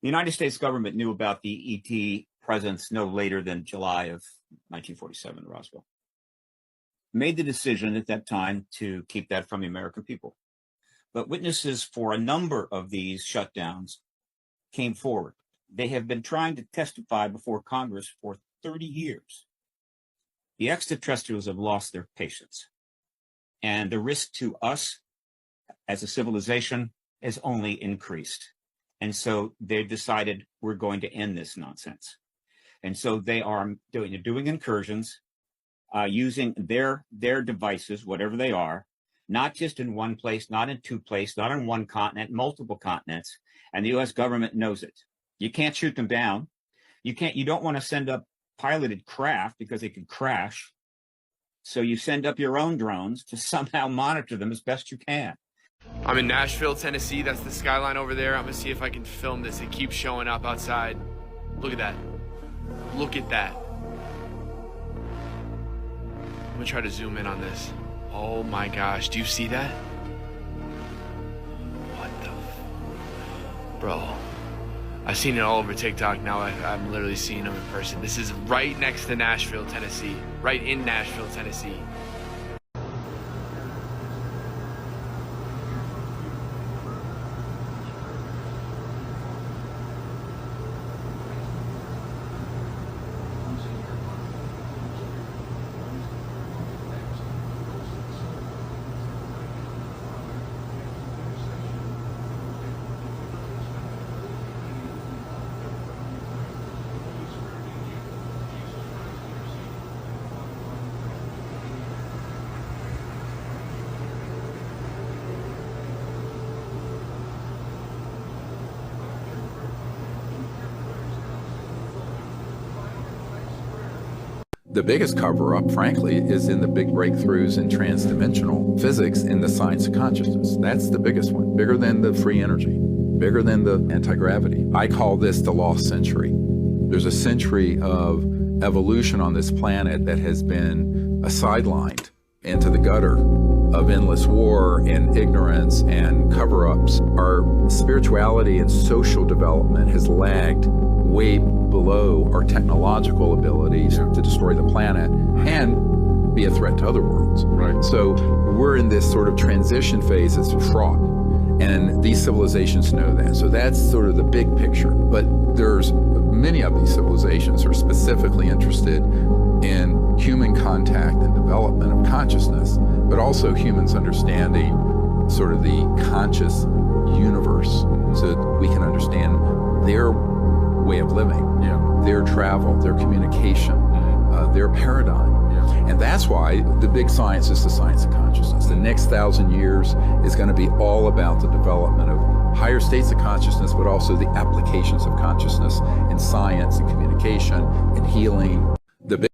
The United States government knew about the ET presence no later than July of 1947, Roswell. Made the decision at that time to keep that from the American people. But witnesses for a number of these shutdowns came forward. They have been trying to testify before Congress for 30 years. The extraterrestrials have lost their patience. And the risk to us as a civilization has only increased. And so they've decided we're going to end this nonsense. And so they are doing incursions, using their devices, whatever they are, not just in one place, not in two places, not on one continent, multiple continents. And the U.S. government knows it. You can't shoot them down. You don't want to send up piloted craft because they could crash. So you send up your own drones to somehow monitor them as best you can. I'm in Nashville, Tennessee. That's the skyline over there. I'm gonna see if I can film this. It keeps showing up outside. Look at that. Look at that. I'm gonna try to zoom in on this. Oh my gosh, do you see that? What the bro. I've seen it all over TikTok. Now I'm literally seeing them in person. This is right next to Nashville, Tennessee. Right in Nashville, Tennessee. The biggest cover-up, frankly, is in the big breakthroughs in transdimensional physics in the science of consciousness. That's the biggest one, bigger than the free energy, bigger than the anti-gravity. I call this the lost century. There's a century of evolution on this planet that has been sidelined into the gutter of endless war and ignorance and cover-ups. Our spirituality and social development has lagged way below our technological abilities to destroy the planet and be a threat to other worlds. Right. So we're in this sort of transition phase that's fraught, and these civilizations know that. So that's sort of the big picture. But there's many of these civilizations are specifically interested in human contact and development of consciousness, but also humans understanding sort of the conscious universe so that we can understand their way of living, their travel, their communication, their paradigm. And that's why the big science is the science of consciousness. The next 1,000 years is going to be all about the development of higher states of consciousness, but also the applications of consciousness in science and communication and healing. The big